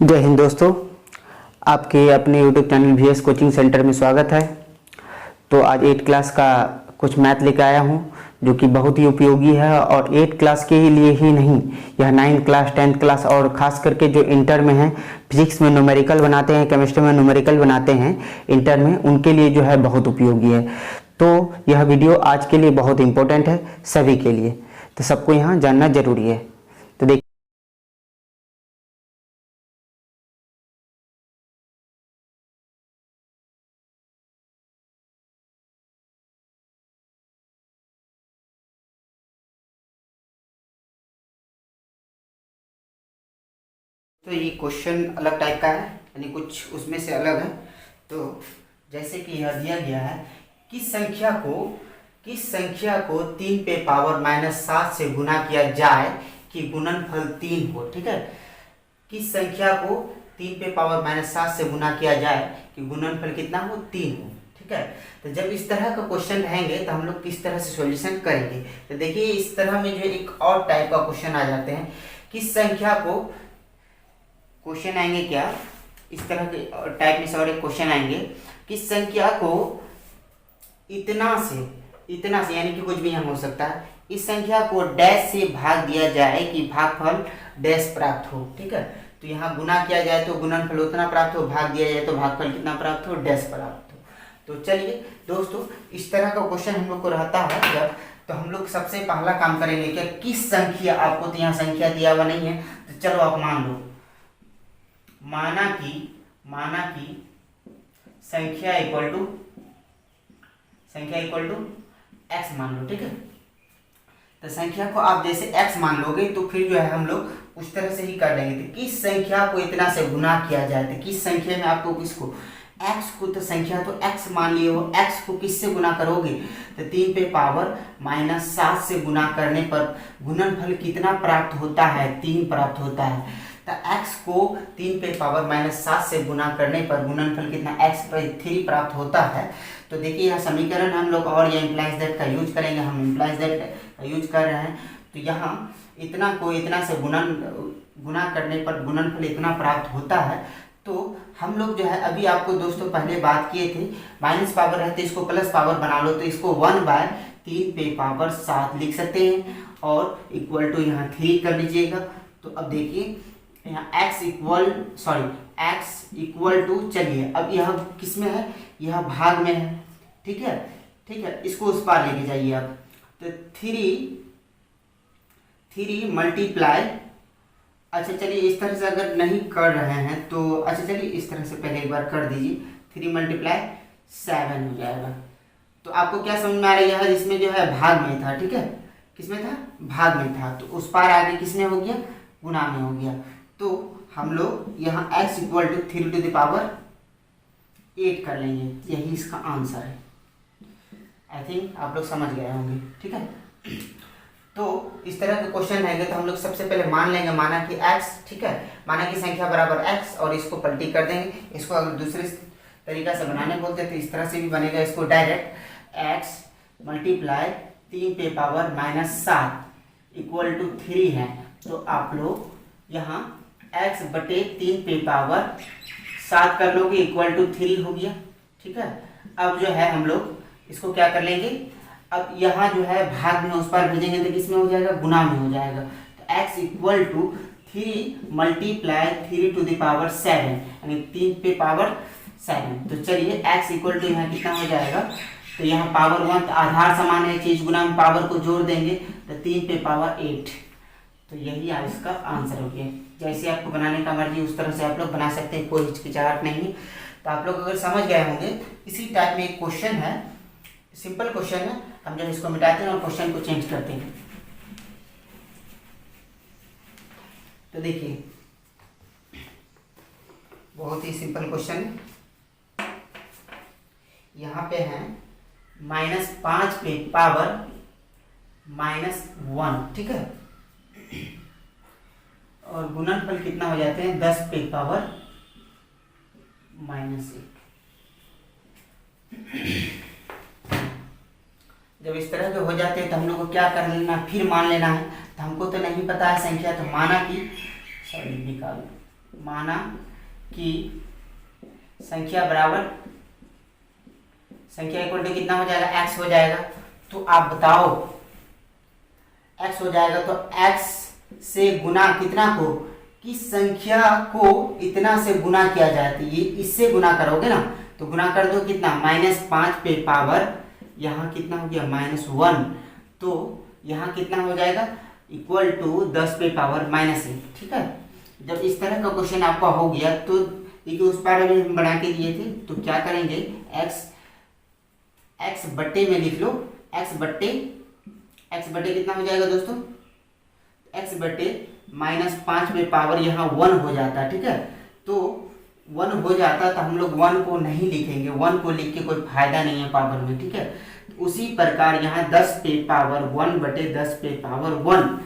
जय हिंद दोस्तों, आपके अपने YouTube channel VS coaching centre में स्वागत है। तो आज 8 क्लास का कुछ मैथ लेकर आया हूं जो कि बहुत ही उपयोगी है और 8 क्लास के लिए ही नहीं, यह 9th क्लास 10th क्लास और ख़ास करके जो इंटर में है, फिजिक्स में न्यूमेरिकल बनाते हैं, केमिस्ट्री में न्यूमेरिकल बनाते हैं इंटर में, उनके लिए जो है बहुत उपयोगी है। तो यह वीडियो आज के लिए बहुत इंपॉर्टेंट है सभी के लिए, तो सबको यहाँ जानना जरूरी है। तो देखिए, तो ये क्वेश्चन अलग टाइप का है, यानी कुछ उसमें से अलग है। तो जैसे कि यह दिया गया है, किस संख्या को 3 पे पावर -7 से गुना किया जाए कि गुणनफल 3 हो। ठीक है, किस संख्या को 3 पे पावर -7 से गुना किया जाए कि गुणनफल कितना हो, 3 हो। ठीक है, तो जब इस तरह का क्वेश्चन रहेंगे तो हम लोग किस तरह से सॉल्यूशन करेंगे। तो देखिए, इस तरह में जो एक और टाइप का क्वेश्चन आ जाते हैं, किस संख्या को, क्वेश्चन आएंगे क्या, इस तरह के टाइप में और एक क्वेश्चन आएंगे, किस संख्या को इतना से यानी कि कुछ भी यहाँ हो सकता है, इस संख्या को डैश से भाग दिया जाए कि भागफल डैश प्राप्त हो। ठीक है, तो यहाँ गुना किया जाए तो गुणनफल उतना प्राप्त हो, भाग दिया जाए तो भागफल कितना प्राप्त हो, डैश प्राप्त हो। तो चलिए दोस्तों, इस तरह का क्वेश्चन हम लोग को रहता है जब, तो हम लोग सबसे पहला काम करेंगे क्या, किस संख्या, आपको तो यहाँ संख्या दिया हुआ नहीं है, तो चलो आप मान लो, माना कि संख्या इक्वल टू x मान लो। ठीक है, तो संख्या को आप जैसे x मान लोगे तो फिर जो है हम लोग उस तरह से ही कर लेंगे। तो किस संख्या को इतना से गुना किया जाए, तो किस संख्या में आपको किसको, x को, तो संख्या तो x मान लिए हो, x को किससे गुना करोगे, तो 3 पे पावर -7 से गुना करने पर गुणनफल कितना प्राप्त होता है, 3 प्राप्त होता है। तो x को 3 पे पावर -7 से गुना करने पर गुणनफल कितना, x/3 प्राप्त होता है। तो देखिए, यह समीकरण हम लोग और यह इम्प्लाइज दैट का यूज करेंगे, हम इम्प्लाइज दैट का यूज कर रहे हैं। तो यहाँ इतना को इतना से गुना करने पर गुणनफल इतना प्राप्त होता है। तो हम लोग जो है, अभी आपको दोस्तों पहले बात किए थे, माइनस पावर है तो इसको प्लस पावर बना लो, तो इसको 1/3 पे पावर 7 लिख सकते हैं और इक्वल टू यहाँ 3 कर लीजिएगा। तो अब देखिए यहाँ x इक्वल टू, चलिए अब यह किस में है, यह भाग में है। ठीक है, इसको उस पार लेके जाइए आप। तो 3 मल्टीप्लाई, अच्छा चलिए इस तरह से अगर नहीं कर रहे हैं तो, अच्छा चलिए इस तरह से पहले एक बार कर दीजिए, 3 × 7 हो जाएगा। तो आपको क्या समझ में आ रहा है, इसमें जो है भाग में था। ठीक है, किसमें था, भाग में था, तो उस पार आगे किसमें हो गया, गुना में हो गया। तो हम लोग यहाँ x इक्वल टू 3⁸ कर लेंगे, यही इसका आंसर है। आई थिंक आप लोग समझ गए होंगे। ठीक है, तो इस तरह के क्वेश्चन रहेंगे तो हम लोग सबसे पहले मान लेंगे, माना कि x, ठीक है, माना कि संख्या बराबर x, और इसको पलटी कर देंगे। इसको अगर दूसरे तरीका से बनाने बोलते तो इस तरह से भी बनेगा, इसको डायरेक्ट x मल्टीप्लाई 3 पे पावर -7 इक्वल टू 3 है। तो आप लोग यहाँ x/3 पे पावर 7 कर लोगे, इक्वल टू 3 हो गया। ठीक है, अब जो है हम लोग इसको क्या कर लेंगे, अब यहाँ जो है भाग में उस पार भेजेंगे तो किसमें हो जाएगा, गुना में हो जाएगा। तो x इक्वल टू 3 मल्टीप्लाई 3⁷, यानी 3 पे पावर 7। तो चलिए x इक्वल टू यहाँ कितना हो जाएगा, तो यहाँ पावर 1, तो आधार समान है चीज, गुना में पावर को जोड़ देंगे तो 3 पे पावर 8। तो यही इसका आंसर हो गया। जैसे आपको बनाने का मर्जी उस तरह से आप लोग बना सकते हैं, कोई हिचकिचाहट नहीं है। तो आप लोग अगर समझ गए होंगे, इसी टाइप में एक क्वेश्चन है, सिंपल क्वेश्चन है, हम जब इसको मिटाते हैं और क्वेश्चन को चेंज करते हैं। तो देखिए, बहुत ही सिंपल क्वेश्चन है। यहाँ पे है -5 पे पावर -1। ठीक है, और गुणनफल कितना हो जाते हैं, 10 पे पावर -1। जब इस तरह के हो जाते हैं तो हम लोग को क्या कर लेना, फिर मान लेना है। तो हमको तो नहीं पता है संख्या, तो माना कि, सॉरी निकाल, माना कि संख्या बराबर संख्या इक्वल टू कितना हो जाएगा, x हो जाएगा। तो आप बताओ x हो जाएगा तो x से गुना कितना को, किस संख्या को इतना से गुना किया जाए, तो ये इससे गुना करोगे ना, तो गुना कर दो कितना, -5 पे पावर यहाँ कितना हो गया -1, तो यहाँ कितना हो जाएगा इक्वल टू 10 पे पावर -1। ठीक है, जब इस तरह का क्वेश्चन आपका हो गया तो देखिए उस पार अभी हम बना के दिए थे, तो क्या करेंगे x बट्टे में लिख लो, x बट्टे कितना हो जाएगा दोस्तों, x बट्टे -5 पे पावर यहाँ 1 हो जाता है। ठीक है, तो 1 हो जाता तो हम लोग 1 को नहीं लिखेंगे, 1 को लिख के कोई फायदा नहीं है पावर में। ठीक है, उसी प्रकार यहाँ 10 पे पावर 1 बटे 10 पे पावर 1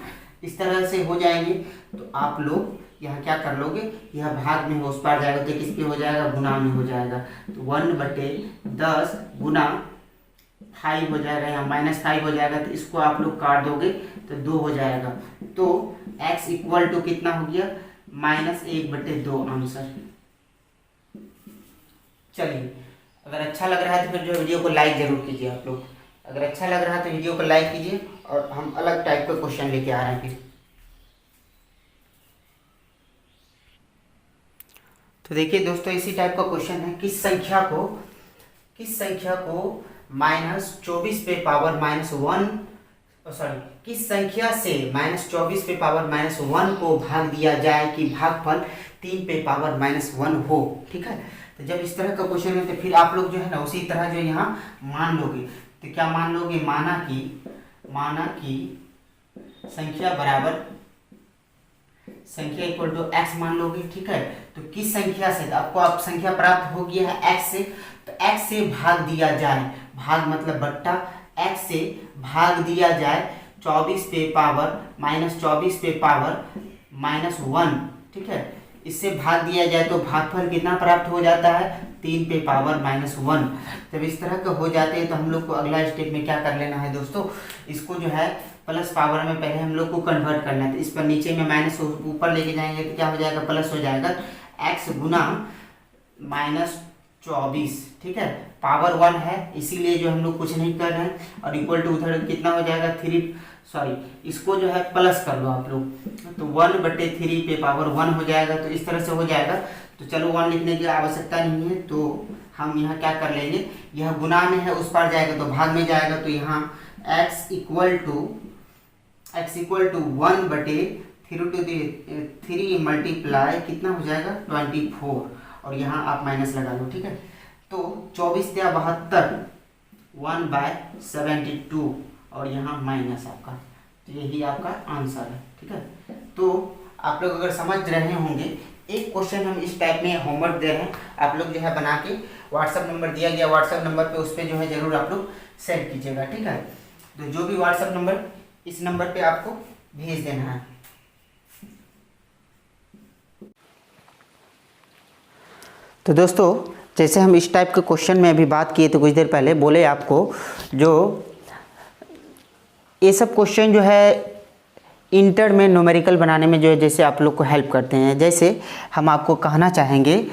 इस तरह से हो जाएंगे। तो आप लोग यहाँ क्या कर लोगे, यह भाग में हो उस पार जाएगा तो किस पे हो जाएगा, गुना में हो जाएगा। तो 1 बटे 10 गुना 5 हो जाएगा, यहाँ -5 हो जाएगा, तो इसको आप लोग काट दोगे तो 2 हो जाएगा। तो x इक्वल टू कितना हो गया, -1 बटे 2 आंसर। चलिए, अगर अच्छा लग रहा है तो फिर जो वीडियो को लाइक जरूर कीजिए आप लोग। अगर अच्छा लग रहा है तो वीडियो को लाइक कीजिए, और हम अलग टाइप का क्वेश्चन लेके आ रहे हैं फिर। तो देखिए दोस्तों, इसी टाइप का क्वेश्चन है, किस संख्या को -24 पे पावर -1 सॉरी किस संख्या से -24 पे पावर -1 को भाग दिया जाए कि भागफल 3 पे पावर -1 हो। ठीक है, तो जब इस तरह का क्वेश्चन है तो फिर आप लोग जो है ना उसी तरह जो यहाँ मान लोगे। तो क्या मान लोगे, माना कि संख्या बराबर संख्या इक्वल टू x मान लोगे। ठीक है, तो किस संख्या से, आपको आप संख्या प्राप्त हो गया है x से, तो x से भाग दिया जाए, भाग मतलब बट्टा, x से भाग दिया जाए 24 पे पावर -24 पे पावर -1। ठीक है, इससे भाग दिया जाए तो भागफल कितना प्राप्त हो जाता है, 3 पे पावर -1। जब इस तरह के हो जाते हैं तो हम लोग को अगला स्टेप में क्या कर लेना है दोस्तों, इसको जो है प्लस पावर में पहले हम लोग को कन्वर्ट करना है। तो इस पर नीचे में माइनस ऊपर लेके जाएंगे तो क्या हो जाएगा, प्लस हो जाएगा, x गुना -24। ठीक है, पावर 1 है इसीलिए जो हम लोग कुछ नहीं कर रहे हैं, और इक्वल टू उधर कितना हो जाएगा, इसको जो है प्लस कर लो आप लोग, तो 1 बटे 3 पे पावर 1 हो जाएगा। तो इस तरह से हो जाएगा। तो चलो 1 लिखने की आवश्यकता नहीं है, तो हम यहाँ क्या कर लेंगे, यह गुना में है उस पार जाएगा तो भाग में जाएगा। तो यहाँ x इक्वल टू 1 बटे 3 मल्टीप्लाई कितना हो जाएगा 24, और यहाँ आप माइनस लगा लो। ठीक है, तो 24 या 72 1/72, और यहाँ माइनस आपका, तो यही आपका आंसर है। ठीक है, तो आप लोग अगर समझ रहे होंगे, एक क्वेश्चन हम इस टाइप में होमवर्क दे रहे हैं, आप लोग जो है बना के व्हाट्सअप नंबर दिया गया, व्हाट्सअप नंबर पे उस पर जो है जरूर आप लोग सेंड कीजिएगा। ठीक है, तो जो भी व्हाट्सअप नंबर, इस नंबर पे आपको भेज देना है। तो दोस्तों, जैसे हम इस टाइप के क्वेश्चन में अभी बात किए तो कुछ देर पहले बोले आपको, जो ये सब क्वेश्चन जो है इंटर में न्यूमेरिकल बनाने में जो है जैसे आप लोग को हेल्प करते हैं। जैसे हम आपको कहना चाहेंगे,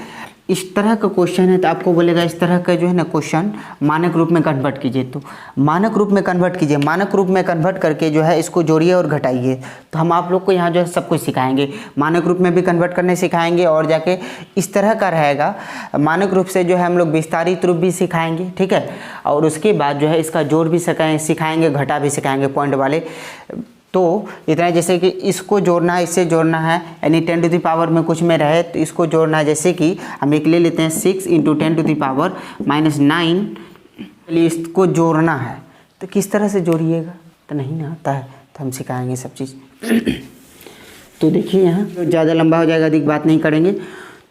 इस तरह का क्वेश्चन है तो आपको बोलेगा इस तरह का जो है ना क्वेश्चन मानक रूप में कन्वर्ट कीजिए। तो मानक रूप में कन्वर्ट कीजिए, मानक रूप में कन्वर्ट करके जो है इसको जोड़िए और घटाइए। तो हम आप लोग को यहाँ जो है सब कुछ सिखाएंगे, मानक रूप में भी कन्वर्ट करने सिखाएंगे, और जाके इस तरह का रहेगा मानक रूप से जो है हम लोग विस्तारित रूप भी सिखाएंगे। ठीक है, और उसके बाद जो है इसका जोड़ भी सिखाएंगे, घटा भी सिखाएंगे पॉइंट वाले। तो इतना, जैसे कि इसको जोड़ना है, इससे जोड़ना है, यानी 10 टू द पावर में कुछ में रहे तो इसको जोड़ना है। जैसे कि हम एक ले लेते हैं 6 × 10 टू द पावर -9, इसको जोड़ना है। तो किस तरह से जोड़िएगा, तो नहीं ना आता है, तो हम सिखाएंगे सब चीज़। तो देखिए यहाँ ज़्यादा लंबा हो जाएगा, अधिक बात नहीं करेंगे।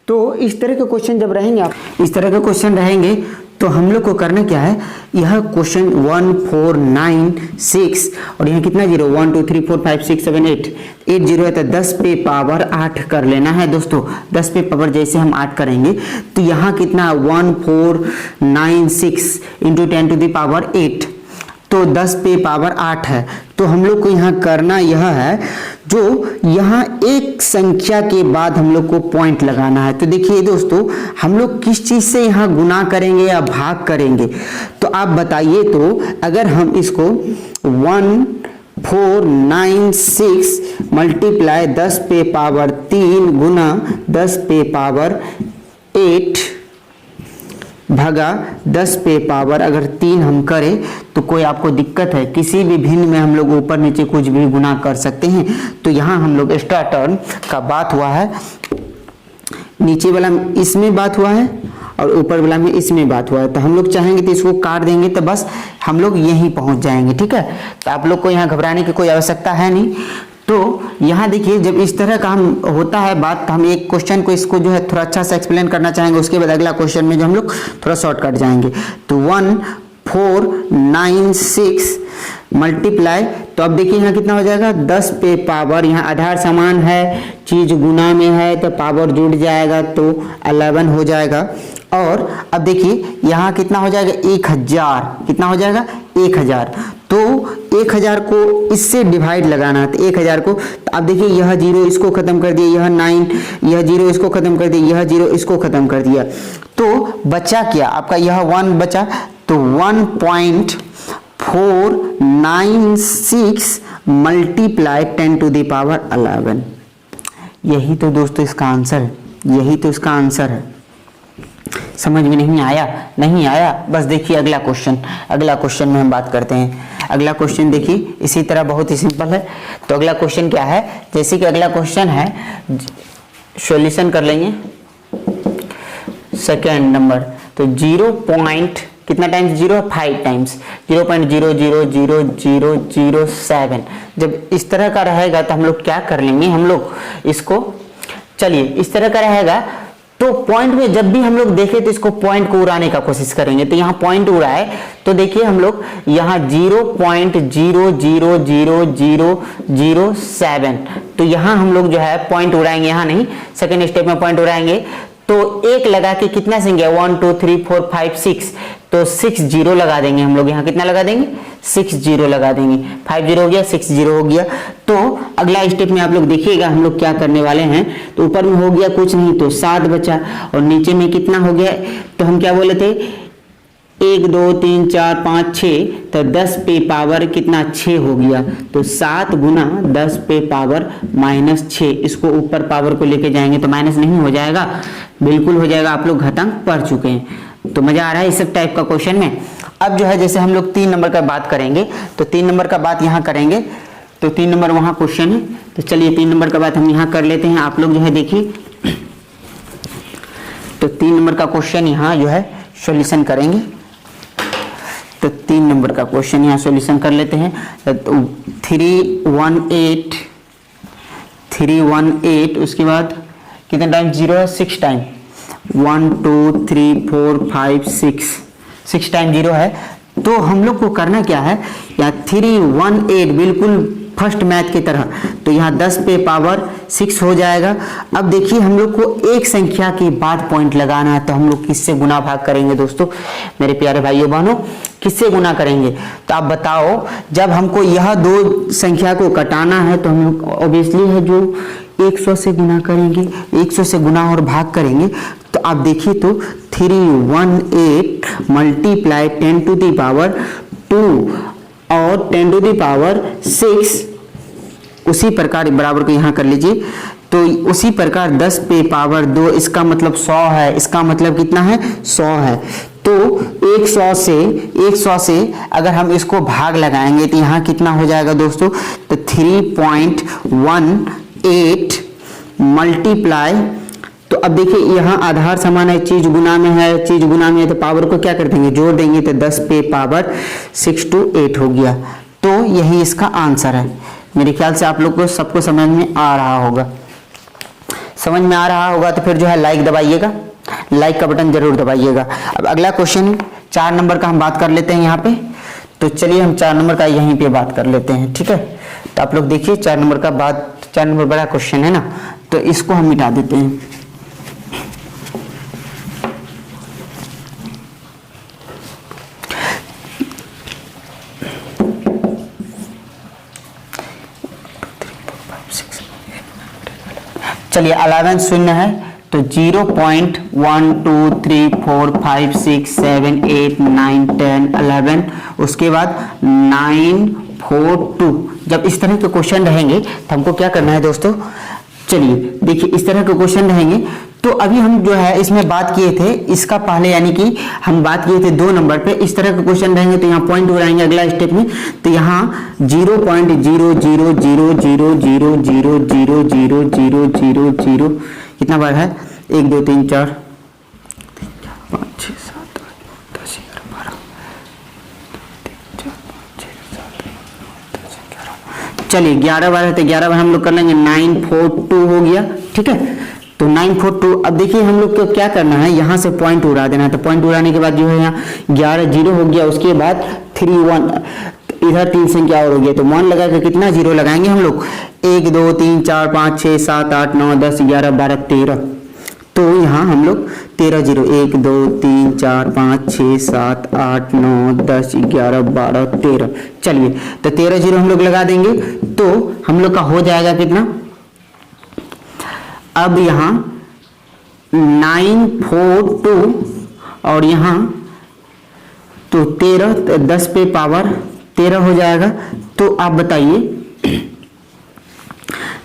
तो इस तरह के क्वेश्चन जब रहेंगे, आप इस तरह के क्वेश्चन रहेंगे तो हम लोग को करना क्या है, यह क्वेश्चन 1 4 9 6 और यहाँ कितना जीरो, 1 2 3 4 5 6 7 8 जीरो है, तो 10 पे पावर 8 कर लेना है दोस्तों। 10 पे पावर जैसे हम 8 करेंगे तो यहाँ कितना 1 4 9 6 × 10 टू द पावर 8। तो 10 पे पावर 8 है। तो हम लोग को यहाँ करना यह है, जो यहाँ एक संख्या के बाद हम लोग को पॉइंट लगाना है। तो देखिए दोस्तों, हम लोग किस चीज से यहाँ गुना करेंगे या भाग करेंगे, तो आप बताइए। तो अगर हम इसको 1496 मल्टीप्लाई 10 पे पावर 3 गुना 10 पे पावर 8 भगा 10 पे पावर अगर 3 हम करें, तो कोई आपको दिक्कत है? किसी भी भिन्न में हम लोग ऊपर नीचे कुछ भी गुना कर सकते हैं। तो यहाँ हम लोग एक्स्ट्रा टर्म का बात हुआ है, नीचे वाला इसमें बात हुआ है और ऊपर वाला में इसमें बात हुआ है। तो हम लोग चाहेंगे तो इसको काट देंगे, तो बस हम लोग यहीं पहुंच जाएंगे। ठीक है, तो आप लोग को यहाँ घबराने की कोई आवश्यकता है नहीं। तो यहाँ देखिए, जब इस तरह का हम होता है बात, तो हम एक क्वेश्चन को इसको जो है थोड़ा अच्छा से एक्सप्लेन करना चाहेंगे, उसके बाद अगला क्वेश्चन में जो हम लोग थोड़ा शॉर्टकट जाएंगे। तो 1496 मल्टीप्लाई, तो अब देखिए यहाँ कितना हो जाएगा, 10 पे पावर, यहाँ आधार समान है, चीज गुना में है तो पावर जुड़ जाएगा तो 11 हो जाएगा। और अब देखिए यहाँ कितना हो जाएगा, 1000, कितना हो जाएगा 1000। तो 1000 को इससे डिवाइड लगाना है, तो 1000 को, तो अब देखिए यह 0 इसको खत्म कर दिया, यह 9, यह 0 इसको खत्म कर दिया, यह 0 इसको खत्म कर दिया। तो बचा क्या आपका, यह 1 बचा। तो 1.496 मल्टीप्लाई 10 टू द पावर 11। यही तो दोस्तों इसका आंसर है, यही तो इसका आंसर है। समझ में नहीं आया? नहीं आया, बस देखिए अगला क्वेश्चन, अगला क्वेश्चन में हम बात करते हैं। अगला क्वेश्चन देखिए इसी तरह बहुत ही सिंपल है। तो अगला क्वेश्चन क्या है, जैसे कि अगला क्वेश्चन है, सॉल्यूशन कर लेंगे सेकेंड नंबर। तो 0 पॉइंट कितना टाइम्स 0 है, 5 टाइम्स 0.0000007। जब इस तरह का रहेगा तो हम लोग क्या कर लेंगे, हम लोग इसको, चलिए इस तरह का रहेगा तो पॉइंट में जब भी हम लोग देखें तो इसको पॉइंट को उड़ाने का कोशिश करेंगे। तो यहाँ पॉइंट उड़ा है, तो देखिए हम लोग यहाँ 0.0000007, तो यहाँ हम लोग जो है पॉइंट उड़ाएंगे, यहाँ नहीं, सेकेंड स्टेप में पॉइंट उड़ाएंगे। तो एक लगा के कितना संख्या 1 2 3 4 5 6, तो 6 0 लगा देंगे हम लोग। यहाँ कितना लगा देंगे, 6 0 लगा देंगे। 5 0 हो गया, 6 0 हो गया। तो अगला स्टेप में आप लोग देखिएगा हम लोग क्या करने वाले हैं। तो ऊपर में हो गया कुछ नहीं, तो 7 बचा, और नीचे में कितना हो गया, तो हम क्या बोले थे 1 2 3 4 5 6, तो 10 पे पावर कितना 6 हो गया। तो 7 गुना 10 पे पावर -6, इसको ऊपर पावर को लेके जाएंगे तो माइनस नहीं हो जाएगा, बिल्कुल हो जाएगा। आप लोग घातांक पढ़ चुके हैं, तो मजा आ रहा है इस टाइप का क्वेश्चन में। अब जो है जैसे हम लोग 3 नंबर का बात करेंगे, तो 3 नंबर का बात यहाँ करेंगे। तो 3 नंबर वहाँ क्वेश्चन है, तो चलिए 3 नंबर का बात हम यहाँ कर लेते हैं। आप लोग जो है देखिए, तो 3 नंबर का क्वेश्चन यहाँ जो है सॉल्यूशन करेंगे। तो 3 नंबर का क्वेश्चन यहाँ सॉल्यूशन कर लेते हैं। तो 318, उसके बाद कितने टाइम 0 है, 6 टाइम, 1 2 3 4 5 6 टाइम 0 है। तो हम लोग को करना क्या है, यहाँ 318 बिल्कुल फर्स्ट मैथ की तरह, तो यहाँ 10 पे पावर 6 हो जाएगा। अब देखिए हम लोग को एक संख्या के बाद पॉइंट लगाना है, तो हम लोग किससे गुना भाग करेंगे दोस्तों, मेरे प्यारे भाइयों बहनों, किससे गुना करेंगे। तो आप बताओ, जब हमको यह 2 संख्या को कटाना है तो हम लोग ऑब्वियसली है जो 100 से गुना करेंगे, 100 से गुना और भाग करेंगे। तो आप देखिए, तो 318 मल्टीप्लाई 10 टू द पावर 2 और 10 टू द पावर 6, उसी प्रकार बराबर को यहाँ कर लीजिए। तो उसी प्रकार 10 पे पावर 2, इसका मतलब 100 है, इसका मतलब कितना है 100 है। तो 100 से अगर हम इसको भाग लगाएंगे तो यहाँ कितना हो जाएगा दोस्तों, तो 3.18 मल्टीप्लाई, तो अब देखिए यहाँ आधार समान है, चीज गुना में है, चीज गुना में है, तो पावर को क्या कर देंगे, जोड़ देंगे, तो 10 पे पावर 6 to 8 हो गया। तो यही इसका आंसर है। मेरे ख्याल से आप लोग को सबको समझ में आ रहा होगा। समझ में आ रहा होगा तो फिर जो है लाइक दबाइएगा, लाइक का बटन जरूर दबाइएगा। अब अगला क्वेश्चन 4 नंबर का हम बात कर लेते हैं यहाँ पे। तो चलिए हम 4 नंबर का यहीं पे बात कर लेते हैं, ठीक है। तो आप लोग देखिए 4 नंबर का बात, 4 नंबर बड़ा क्वेश्चन है ना, तो इसको हम मिटा देते हैं। चलिए 11 शून्य है तो 0.12345678910 उसके बाद 942। जब इस तरह के क्वेश्चन रहेंगे तो हमको क्या करना है दोस्तों, चलिए देखिए इस तरह के क्वेश्चन रहेंगे। तो अभी हम जो है इसमें बात किए थे इसका पहले, यानी कि हम बात किए थे 2 नंबर पे। इस तरह के क्वेश्चन रहेंगे तो यहाँ पॉइंट उड़ाएंगे अगला स्टेप में, तो यहाँ 0.0000000000 कितना बार है, 1 2 3 4 5 6 7 8 10 11 12 चलिए 11 बार है तो 11 बार हम लोग कर लेंगे, 942 हो गया। ठीक है, तो 942। अब देखिए हम लोग को क्या करना है, यहाँ से पॉइंट उड़ा देना है। तो पॉइंट उड़ाने के बाद जो है यहाँ 11 जीरो हो गया, उसके बाद 3 1 इधर 3 संख्या और हो गया, तो 1 लगा के कितना जीरो लगाएंगे हम लोग, 1 2 3 4 5 6 7 8 9 10 11 12 13। तो यहाँ हम लोग 13 जीरो, 1 2 3 4 5 6 7 8 9 10 11 12 13। चलिए तो 13 जीरो हम लोग लगा देंगे तो हम लोग का हो जाएगा कितना, अब यहाँ 942 और यहाँ तो 13, 10 पे पावर 13 हो जाएगा। तो आप बताइए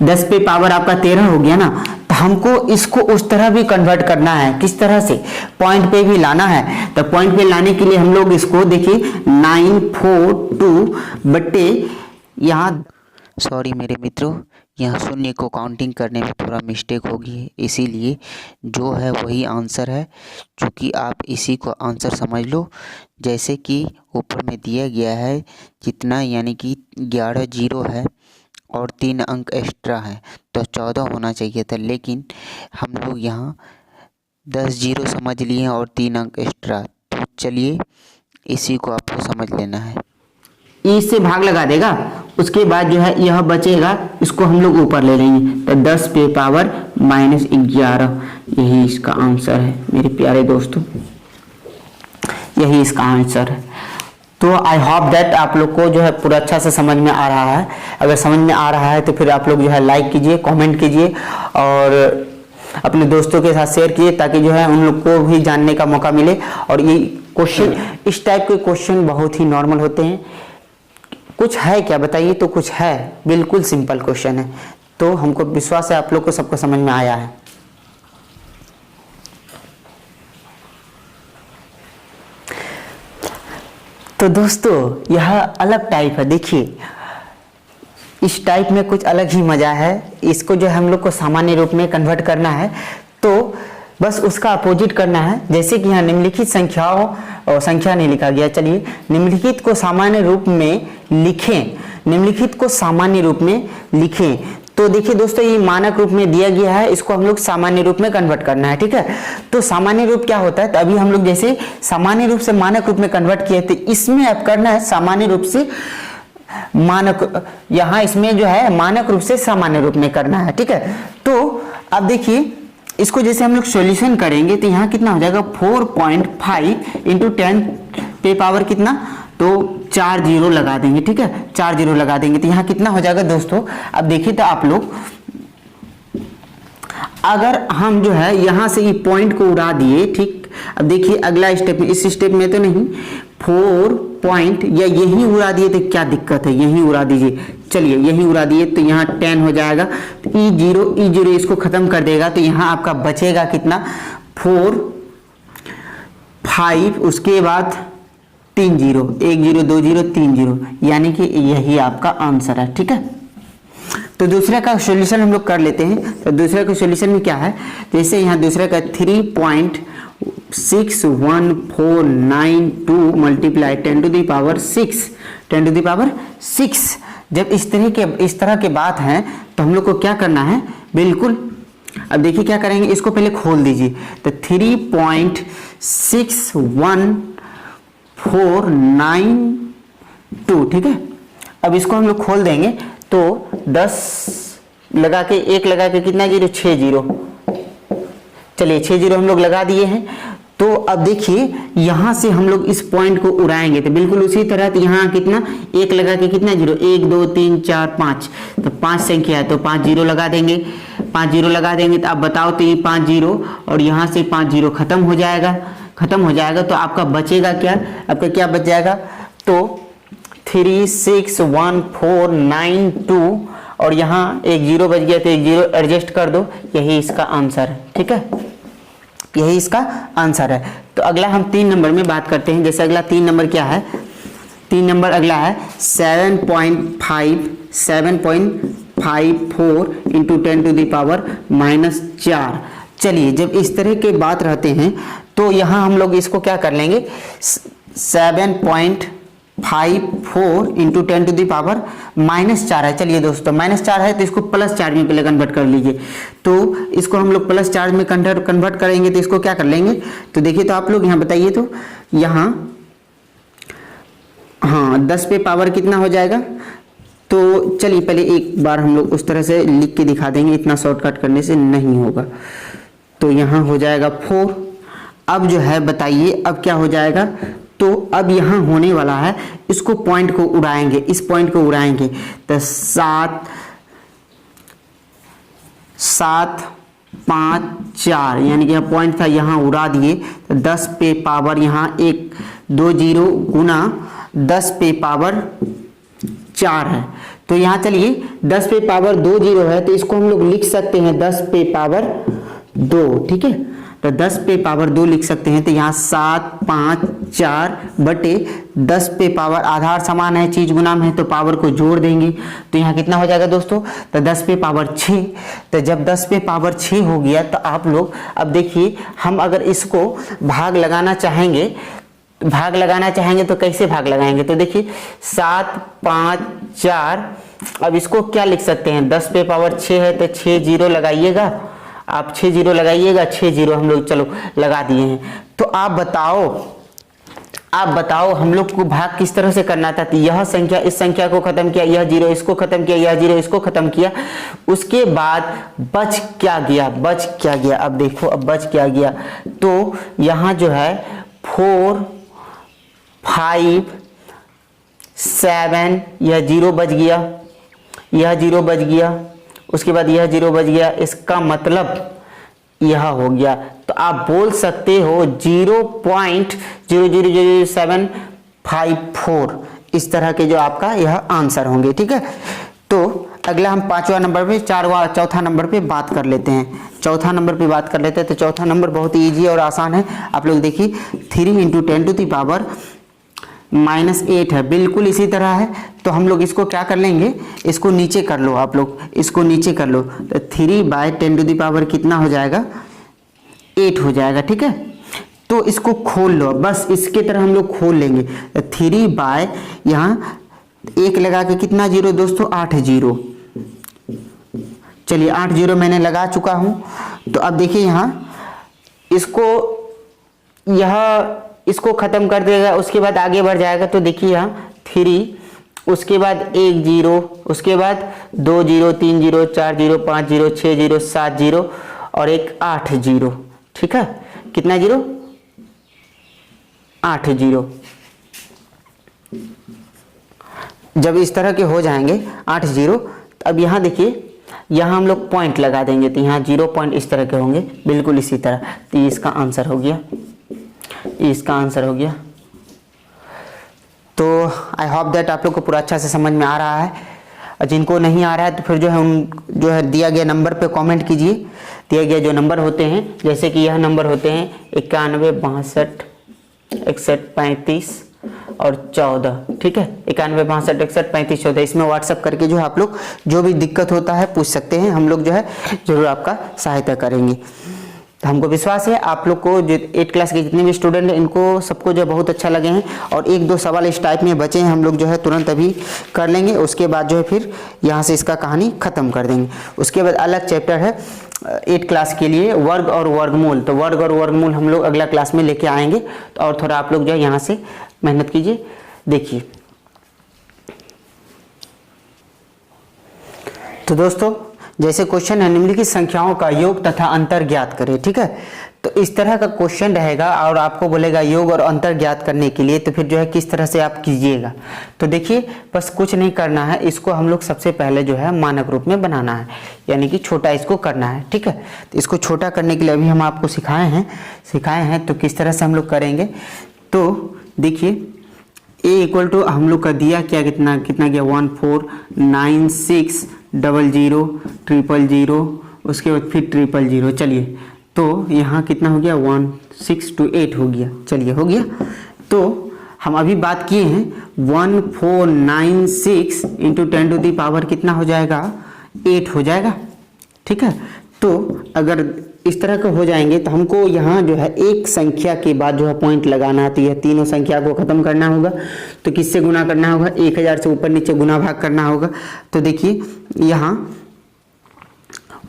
10 पे पावर आपका 13 हो गया ना, तो हमको इसको उस तरह भी कन्वर्ट करना है, किस तरह से, पॉइंट पे भी लाना है। तो पॉइंट पे लाने के लिए हम लोग इसको देखिए 942 बट्टे यहाँ, सॉरी मेरे मित्रों, यहाँ शून्य को काउंटिंग करने में थोड़ा मिस्टेक होगी है, इसीलिए जो है वही आंसर है। क्योंकि आप इसी को आंसर समझ लो, जैसे कि ऊपर में दिया गया है जितना, यानी कि 11 जीरो है और 3 अंक एक्स्ट्रा है तो 14 होना चाहिए था, लेकिन हम लोग यहाँ 10 जीरो समझ लिए और 3 अंक एक्स्ट्रा। तो चलिए इसी को आपको समझ लेना है। इससे भाग लगा देगा, उसके बाद जो है यह बचेगा, इसको हम लोग ऊपर ले लेंगे, तो 10 पे पावर -11, यही इसका आंसर है मेरे प्यारे दोस्तों, यही इसका आंसर है। तो आई होप दैट आप लोग को जो है पूरा अच्छा से समझ में आ रहा है। अगर समझ में आ रहा है तो फिर आप लोग जो है लाइक कीजिए, कमेंट कीजिए और अपने दोस्तों के साथ शेयर कीजिए, ताकि जो है उन लोग को भी जानने का मौका मिले। और ये क्वेश्चन, इस टाइप के क्वेश्चन बहुत ही नॉर्मल होते हैं। कुछ है क्या बताइए, तो कुछ है, बिल्कुल सिंपल क्वेश्चन है। तो हमको विश्वास है आप लोग को सबको समझ में आया है। तो दोस्तों यह अलग टाइप है, देखिए इस टाइप में कुछ अलग ही मजा है। इसको जो हम लोग को सामान्य रूप में कन्वर्ट करना है, तो बस उसका अपोजिट करना है। जैसे कि यहाँ निम्नलिखित संख्याओं, और संख्या नहीं लिखा गया, चलिए निम्नलिखित को सामान्य रूप में लिखें, निम्नलिखित को सामान्य रूप में लिखें। तो देखिए दोस्तों ये मानक रूप में दिया गया है, इसको हम लोग सामान्य रूप में कन्वर्ट करना है, ठीक है। तो सामान्य रूप क्या होता है, तो अभी हम लोग जैसे सामान्य रूप से मानक रूप में कन्वर्ट किए थे, इसमें अब करना है सामान्य रूप से मानक, यहाँ इसमें जो है मानक रूप से सामान्य रूप में करना है, ठीक है। तो अब देखिए इसको जैसे हम लोग सॉल्यूशन करेंगे तो यहाँ कितना हो जाएगा, 4.5 × 10 पे पावर कितना, तो 4 जीरो लगा देंगे, ठीक है, 4 जीरो लगा देंगे तो यहाँ कितना हो जाएगा दोस्तों। अब देखिए तो आप लोग, अगर हम जो है यहाँ से ये पॉइंट को उड़ा दिए, ठीक। अब देखिए अगला स्टेप में, इस स्टेप में तो नहीं, 4 पॉइंट या यही उड़ा दिए तो क्या दिक्कत है, यही उड़ा दीजिए। चलिए यही उड़ा दिए तो यहाँ 10 हो जाएगा, तो ई जीरो इसको खत्म कर देगा, तो यहाँ आपका बचेगा कितना, 4 5, उसके बाद 3 जीरो, 1 जीरो 2 जीरो 3 जीरो, यानी कि यही आपका आंसर है, ठीक है। तो दूसरे का सॉल्यूशन हम लोग कर लेते हैं। तो दूसरे का सॉल्यूशन में क्या है, जैसे यहाँ दूसरे का 3.6142 मल्टीप्लाई 10⁶ जब इस तरह के बात है तो हम लोग को क्या करना है, बिल्कुल। अब देखिए क्या करेंगे, इसको पहले खोल दीजिए, तो 3.61492, ठीक है। अब इसको हम लोग खोल देंगे तो 10 लगा के, 1 लगा के कितना जीरो, 6 जीरो। चलिए 6 जीरो हम लोग लगा दिए हैं। तो अब देखिए यहाँ से हम लोग इस पॉइंट को उड़ाएंगे तो बिल्कुल उसी तरह, तो यहाँ कितना, 1 लगा के कितना जीरो, 1 2 3 4 5, तो 5 संख्या है तो 5 जीरो लगा देंगे। 5 जीरो लगा देंगे तो आप बताओ, तो ये 5 जीरो और यहाँ से 5 जीरो खत्म हो जाएगा, तो आपका बचेगा क्या, आपका क्या बच जाएगा, तो 3 6 1 4 9 2 और यहाँ एक जीरो बच गया तो एक जीरो एडजस्ट कर दो, यही इसका आंसर है। ठीक है, यही इसका आंसर है। तो अगला हम 3 नंबर में बात करते हैं। जैसे अगला 3 नंबर क्या है, 3 नंबर अगला है 7.54 इंटू 10 टू द पावर -4। चलिए, जब इस तरह के बात रहते हैं तो यहाँ हम लोग इसको क्या कर लेंगे, 7.54 इंटू 10 टू द पावर -4 है। चलिए दोस्तों, -4 है तो इसको प्लस चार्ज में पहले कन्वर्ट कर लीजिए। तो इसको हम लोग प्लस चार्ज में कन्वर्ट करेंगे तो इसको क्या कर लेंगे, तो देखिए, तो आप लोग यहाँ बताइए, तो यहाँ हाँ 10 पे पावर कितना हो जाएगा, तो चलिए पहले एक बार हम लोग उस तरह से लिख के दिखा देंगे, इतना शॉर्टकट करने से नहीं होगा। तो यहाँ हो जाएगा 4। अब जो है बताइए अब क्या हो जाएगा, तो अब यहाँ होने वाला है, इसको पॉइंट को उड़ाएंगे, इस पॉइंट को उड़ाएंगे तो 7 7 5 4 यानी कि पॉइंट था यहाँ उड़ा दिए, तो 10 पे पावर यहाँ 1 2 जीरो गुना 10 पे पावर 4 है। तो यहाँ चलिए 10 पे पावर 2 जीरो है तो इसको हम लोग लिख सकते हैं 10 पे पावर 2। ठीक है, तो 10 पे पावर 2 लिख सकते हैं। तो यहाँ 7 5 4 बटे 10 पे पावर, आधार समान है, चीज गुणाम है, तो पावर को जोड़ देंगे तो यहाँ कितना हो जाएगा दोस्तों, तो 10 पे पावर 6। तो जब 10 पे पावर 6 हो गया तो आप लोग अब देखिए, हम अगर इसको भाग लगाना चाहेंगे तो कैसे भाग लगाएंगे, तो देखिए 7 5 4, अब इसको क्या लिख सकते हैं, 10 पे पावर 6 है तो 6 जीरो लगाइएगा, आप 6 जीरो लगाइएगा, 6 जीरो हम लोग चलो लगा दिए हैं। तो आप बताओ हम लोग को भाग किस तरह से करना था, तो यह संख्या इस संख्या को खत्म किया, यह जीरो इसको खत्म किया, यह जीरो इसको खत्म किया, उसके बाद बच क्या गया, अब देखो अब बच क्या गया, तो यहाँ जो है 4 5 7, यह जीरो बच गया, यह जीरो बच गया, उसके बाद यह जीरो बच गया, इसका मतलब यह हो गया। तो आप बोल सकते हो 0.0000754 इस तरह के जो आपका यह आंसर होंगे। ठीक है, तो अगला हम 5वां नंबर पे चौथा नंबर पे बात कर लेते हैं। तो चौथा नंबर बहुत ही ईजी और आसान है। आप लोग देखिए 3 इंटू 10 टू द पावर -8 है, बिल्कुल इसी तरह है। तो हम लोग इसको क्या कर लेंगे, इसको नीचे कर लो, आप लोग इसको नीचे कर लो, तो 3/10 टू द पावर कितना हो जाएगा, 8 हो जाएगा। ठीक है, तो इसको खोल लो, बस इसके तरह हम लोग खोल लेंगे। 3 यहाँ 1 लगा के कितना जीरो दोस्तों, 8 जीरो। चलिए 8 जीरो मैंने लगा चुका हूं। तो अब देखिए यहाँ इसको खत्म कर देगा, उसके बाद आगे बढ़ जाएगा। तो देखिए यहाँ 3, उसके बाद 1 जीरो, उसके बाद 2 zero, 3 zero, 4 zero, 5 zero, 6 zero, 7 zero और एक 8 जीरो। ठीक है, कितना जीरो, 8 जीरो। जब इस तरह के हो जाएंगे 8 जीरो, तो अब यहाँ देखिए, यहाँ हम लोग पॉइंट लगा देंगे, तो यहाँ 0 पॉइंट इस तरह के होंगे, बिल्कुल इसी तरह। तो ये इसका आंसर हो गया, तो आई होप दैट आप लोग को पूरा अच्छा से समझ में आ रहा है। और जिनको नहीं आ रहा है तो फिर जो है दिया गया नंबर पे कमेंट कीजिए। दिया गया जो नंबर होते हैं, जैसे कि यह नंबर होते हैं 91 62 61 35 और 14। ठीक है, 91 62 61 35 14, इसमें व्हाट्सअप करके जो है आप लोग जो भी दिक्कत होता है पूछ सकते हैं, हम लोग जो है जरूर आपका सहायता करेंगे। तो हमको विश्वास है आप लोग को, जो 8 क्लास के जितने भी स्टूडेंट हैं इनको सबको जो बहुत अच्छा लगे हैं। और 1-2 सवाल इस टाइप में बचे हैं, हम लोग जो है तुरंत अभी कर लेंगे। उसके बाद जो है फिर यहाँ से इसका कहानी ख़त्म कर देंगे। उसके बाद अलग चैप्टर है 8 क्लास के लिए, वर्ग और वर्गमूल। तो वर्ग और वर्गमूल हम लोग अगला क्लास में लेके आएंगे। तो और थोड़ा आप लोग जो है यहाँ से मेहनत कीजिए। देखिए तो दोस्तों, जैसे क्वेश्चन है, निम्नलिखित संख्याओं का योग तथा अंतर ज्ञात करें। ठीक है, तो इस तरह का क्वेश्चन रहेगा और आपको बोलेगा योग और अंतर ज्ञात करने के लिए, तो फिर जो है किस तरह से आप कीजिएगा। तो देखिए बस कुछ नहीं करना है, इसको हम लोग सबसे पहले जो है मानक रूप में बनाना है, यानी कि छोटा इसको करना है, ठीक है। तो इसको छोटा करने के लिए अभी हम आपको सिखाए हैं तो किस तरह से हम लोग करेंगे। तो देखिए a इक्वल टू हम लोग का दिया क्या, कितना गया 1496000000, उसके बाद फिर 000। चलिए तो यहाँ कितना हो गया 1628 हो गया। चलिए हो गया। तो हम अभी बात किए हैं 1496 इंटू 10 टू दी पावर कितना हो जाएगा 8 हो जाएगा, ठीक है। तो अगर इस तरह का हो जाएंगे तो हमको यहाँ जो है एक संख्या के बाद जो है पॉइंट लगाना है, तो यह तीनों संख्या को खत्म करना होगा। तो किससे गुना करना होगा, 1000 से ऊपर नीचे गुना भाग करना होगा। तो देखिए यहाँ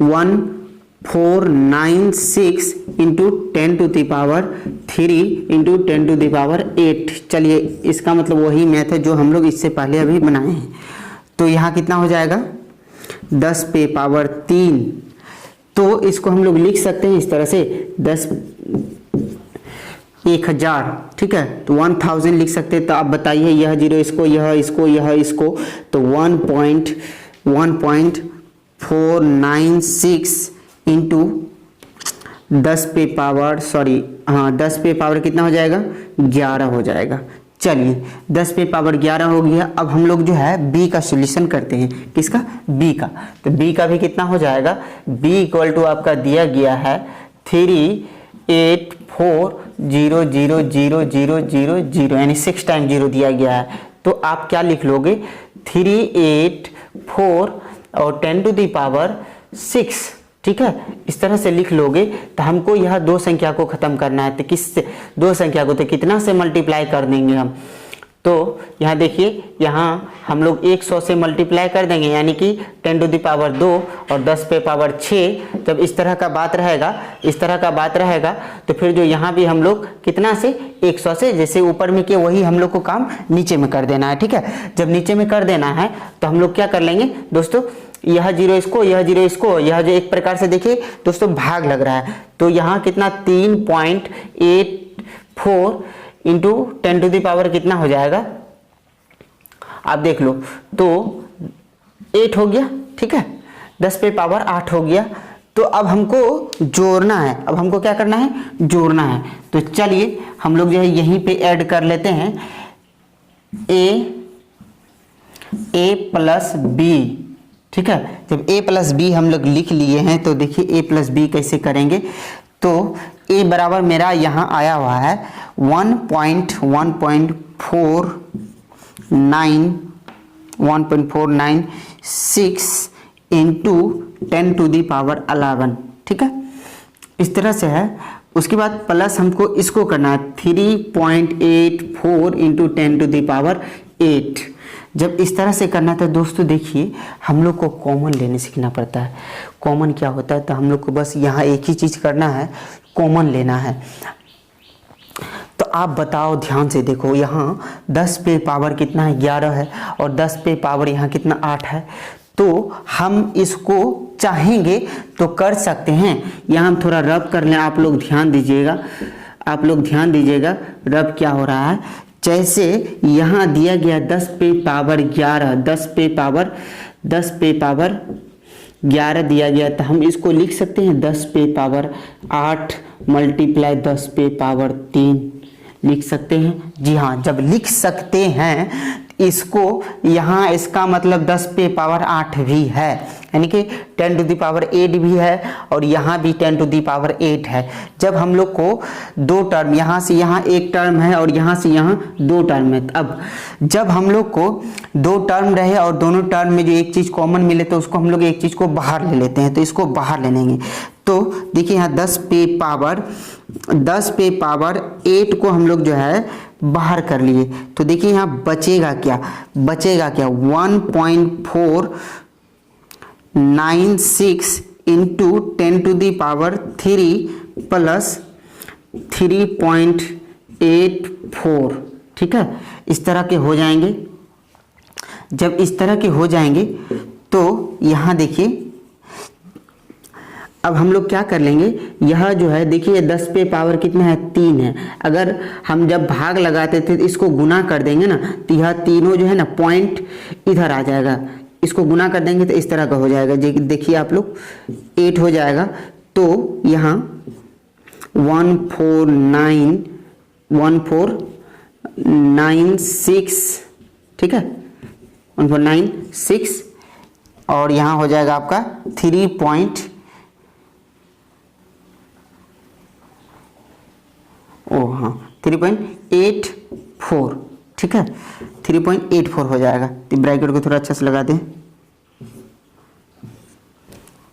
1496 into 10 to the power 3 into 10 to the power 8। चलिए इसका मतलब वही मैथ है जो हम लोग इससे पहले अभी बनाए हैं। तो यहाँ कितना हो जाएगा 10 पे पावर 3। तो इसको हम लोग लिख सकते हैं इस तरह से 1000, ठीक है। तो 1000 लिख सकते हैं। तो आप बताइए यह जीरो इसको, यह इसको, यह इसको, तो 1.496 इंटू 10 पे पावर 10 पे पावर कितना हो जाएगा 11 हो जाएगा। चलिए 10 पे पावर 11 हो गया। अब हम लोग जो है b का सॉल्यूशन करते हैं। किसका, b का। तो b का भी कितना हो जाएगा, b इक्वल टू आपका दिया गया है 38400000 यानी 6 टाइम 0 दिया गया है। तो आप क्या लिख लोगे 384 और 10 टू दी पावर 6, ठीक है। इस तरह से लिख लोगे। तो हमको यह दो संख्या को खत्म करना है, तो किससे, दो संख्या को तो कितना से मल्टीप्लाई कर देंगे हम। तो यहाँ देखिए, यहाँ हम लोग 100 से मल्टीप्लाई कर देंगे, यानी कि 10 टू दी पावर 2 और 10 पे पावर 6। जब इस तरह का बात रहेगा तो फिर जो यहाँ भी हम लोग कितना से 100 से, जैसे ऊपर में किए वही हम लोग को काम नीचे में कर देना है, ठीक है। जब नीचे में कर देना है तो हम लोग क्या कर लेंगे दोस्तों, यह जीरो इसको, यह जीरो इसको, यह जो एक प्रकार से देखिए दोस्तों भाग लग रहा है। तो यहाँ कितना 3.84 इंटू 10 टू दी पावर कितना हो जाएगा, आप देख लो। तो 8 हो गया, ठीक है। 10 पे पावर 8 हो गया। तो अब हमको जोड़ना है, अब हमको क्या करना है, जोड़ना है। तो चलिए हम लोग जो है यहीं पे ऐड कर लेते हैं a प्लस बी, ठीक है। जब a प्लस बी हम लोग लिख लिए हैं तो देखिए a प्लस बी कैसे करेंगे। तो a बराबर मेरा यहाँ आया हुआ है 1.496 इंटू 10 टू दी पावर 11, ठीक है। इस तरह से है। उसके बाद प्लस हमको इसको करना है 3.84 इंटू 10 टू दी पावर 8। जब इस तरह से करना था दोस्तों, देखिए हम लोग को कॉमन लेने सीखना पड़ता है। कॉमन क्या होता है, तो हम लोग को बस यहाँ एक ही चीज़ करना है, कॉमन लेना है। तो आप बताओ, ध्यान से देखो, यहाँ 10 पे पावर कितना है 11 है और 10 पे पावर यहाँ कितना 8 है। तो हम इसको चाहेंगे तो कर सकते हैं। यहाँ हम थोड़ा रब कर लें, आप लोग ध्यान दीजिएगा रब क्या हो रहा है। जैसे यहाँ दिया गया 10 पे पावर 11, 10 पे पावर 11 दिया गया, तो हम इसको लिख सकते हैं 10 पे पावर 8 मल्टीप्लाई 10 पे पावर 3 लिख सकते हैं। जी हाँ, जब लिख सकते हैं इसको, यहाँ इसका मतलब 10 पे पावर 8 भी है, यानी कि 10 टू दी पावर 8 भी है और यहाँ भी 10 टू दी पावर 8 है। जब हम लोग को दो टर्म, यहाँ से यहाँ एक टर्म है और यहाँ से यहाँ दो टर्म है। अब जब हम लोग को दो टर्म रहे और दोनों टर्म में जो एक चीज़ कॉमन मिले तो उसको हम लोग एक चीज़ को बाहर ले लेते हैं। तो इसको बाहर ले लेंगे। तो देखिए यहाँ 10 पे पावर 8 को हम लोग जो है बाहर कर लिए। तो देखिए यहाँ बचेगा क्या 1.496 into 10 to the power 3 plus 3.84, ठीक है। इस तरह के हो जाएंगे। जब इस तरह के हो जाएंगे तो यहाँ देखिए अब हम लोग क्या कर लेंगे, यह जो है देखिए 10 पे पावर कितना है 3 है। अगर हम जब भाग लगाते थे तो इसको गुना कर देंगे ना, तो यह तीनों जो है ना पॉइंट इधर आ जाएगा, इसको गुना कर देंगे तो इस तरह का हो जाएगा। देखिए आप लोग 8 हो जाएगा। तो यहाँ 1496, ठीक है 1496, और यहाँ हो जाएगा आपका 3.84, ठीक है 3.84 हो जाएगा। तो ब्रैकेट को थोड़ा अच्छा से लगा दें,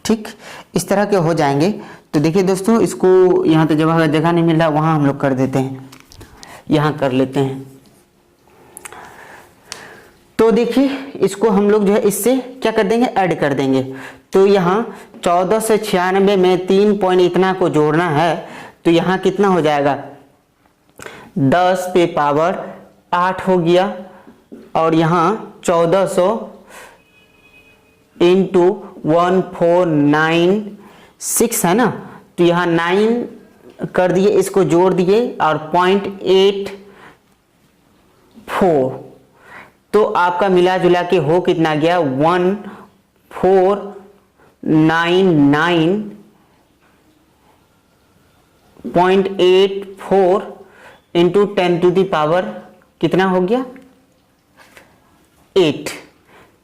ठीक इस तरह के हो जाएंगे। तो देखिए दोस्तों, इसको यहाँ तो जगह नहीं मिल रहा, वहाँ हम लोग कर देते हैं, यहाँ कर लेते हैं। तो देखिए इसको हम लोग जो है इससे क्या कर देंगे, ऐड कर देंगे। तो यहाँ 14 से 96 में 3 पॉइंट इतना को जोड़ना है, तो यहाँ कितना हो जाएगा 10 पे पावर 8 हो गया, और यहाँ 1400 इंटू 1496 है ना, तो यहाँ 9 कर दिए, इसको जोड़ दिए और 0.84, तो आपका मिला जुला के हो कितना गया 1499.84 इंटू 10 टू दी पावर कितना हो गया 8।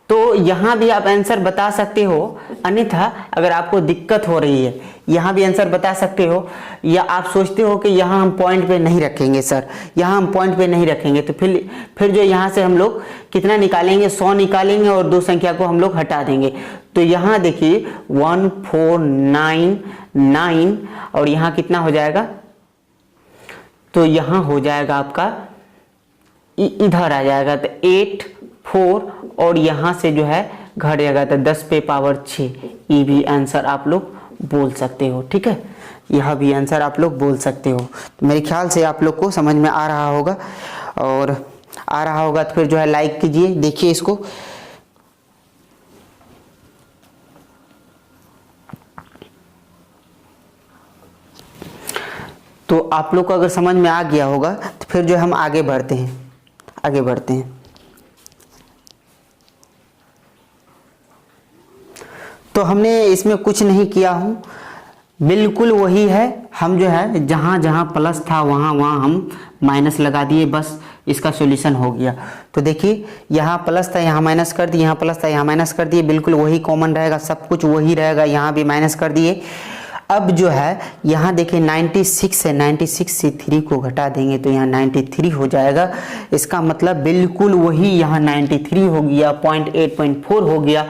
तो यहाँ भी आप आंसर बता सकते हो, अन्यथा अगर आपको दिक्कत हो रही है यहाँ भी आंसर बता सकते हो, या आप सोचते हो कि यहाँ हम पॉइंट पे नहीं रखेंगे सर, यहाँ हम पॉइंट पे नहीं रखेंगे, तो फिर जो यहाँ से हम लोग कितना निकालेंगे 100 निकालेंगे और 2 संख्या को हम लोग हटा देंगे। तो यहाँ देखिए 1499 और यहाँ कितना हो जाएगा, तो यहाँ हो जाएगा आपका इधर आ जाएगा तो 84, और यहाँ से जो है घट जाएगा तो 10 पे पावर 6। ये भी आंसर आप लोग बोल सकते हो, ठीक है यह भी आंसर आप लोग बोल सकते हो। तो मेरे ख्याल से आप लोग को समझ में आ रहा होगा, और आ रहा होगा तो फिर जो है लाइक कीजिए, देखिए इसको। तो आप लोग को अगर समझ में आ गया होगा तो फिर जो हम आगे बढ़ते हैं। तो हमने इसमें कुछ नहीं किया हूँ, बिल्कुल वही है। हम जो है जहाँ जहाँ प्लस था वहाँ वहाँ हम माइनस लगा दिए, बस इसका सॉल्यूशन हो गया। तो देखिए यहाँ प्लस था यहाँ माइनस कर दिए, यहाँ प्लस था यहाँ माइनस कर दिए, बिल्कुल वही कॉमन रहेगा, सब कुछ वही रहेगा, यहाँ भी माइनस कर दिए। अब जो है यहाँ देखिए 96 है, 96 से 3 को घटा देंगे तो यहाँ 93 हो जाएगा। इसका मतलब बिल्कुल वही यहाँ 93 हो गया, 0.8.4 हो गया।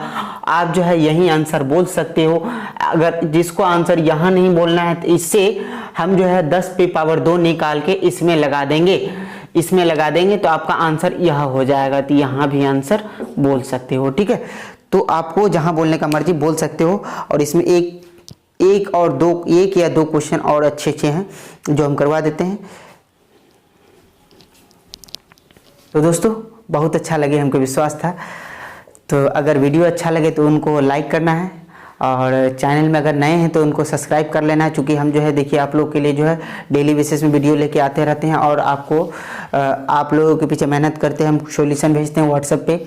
आप जो है यही आंसर बोल सकते हो। अगर जिसको आंसर यहाँ नहीं बोलना है तो इससे हम जो है 10 पे पावर 2 निकाल के इसमें लगा देंगे, तो आपका आंसर यह हो जाएगा। तो यहाँ भी आंसर बोल सकते हो, ठीक है। तो आपको जहाँ बोलने का मर्जी बोल सकते हो। और इसमें एक या दो क्वेश्चन और अच्छे हैं जो हम करवा देते हैं। तो दोस्तों बहुत अच्छा लगे, हमको विश्वास था। तो अगर वीडियो अच्छा लगे तो उनको लाइक करना है, और चैनल में अगर नए हैं तो उनको सब्सक्राइब कर लेना है, क्योंकि हम जो है देखिए आप लोग के लिए जो है डेली बेसिस में वीडियो लेके आते रहते हैं, और आप लोगों के पीछे मेहनत करते हैं, हम सॉल्यूशन भेजते हैं व्हाट्सएप पे।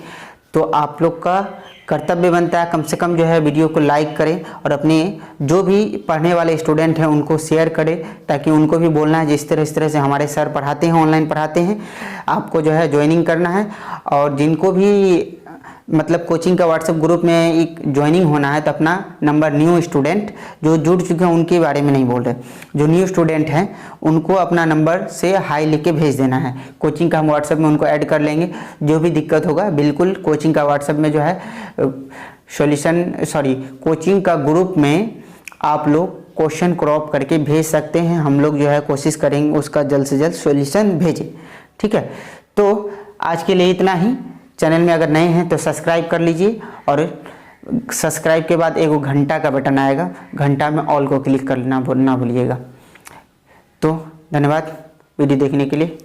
तो आप लोग का कर्तव्य बनता है कम से कम जो है वीडियो को लाइक करें, और अपने जो भी पढ़ने वाले स्टूडेंट हैं उनको शेयर करें, ताकि उनको भी बोलना है जिस तरह से हमारे सर पढ़ाते हैं, ऑनलाइन पढ़ाते हैं, आपको जो है ज्वाइनिंग करना है। और जिनको भी मतलब कोचिंग का व्हाट्सएप ग्रुप में एक ज्वाइनिंग होना है, तो अपना नंबर, न्यू स्टूडेंट जो जुड़ चुके हैं उनके बारे में नहीं बोल रहे, जो न्यू स्टूडेंट हैं उनको अपना नंबर से हाई लिख के भेज देना है। कोचिंग का हम व्हाट्सएप में उनको ऐड कर लेंगे। जो भी दिक्कत होगा बिल्कुल कोचिंग का व्हाट्सएप में जो है कोचिंग का ग्रुप में आप लोग क्वेश्चन क्रॉप करके भेज सकते हैं। हम लोग जो है कोशिश करेंगे उसका जल्द से जल्द सॉल्यूशन भेजें, ठीक है। तो आज के लिए इतना ही। चैनल में अगर नए हैं तो सब्सक्राइब कर लीजिए, और सब्सक्राइब के बाद एक घंटा का बटन आएगा, घंटा में ऑल को क्लिक करना ना भूलिएगा। तो धन्यवाद वीडियो देखने के लिए।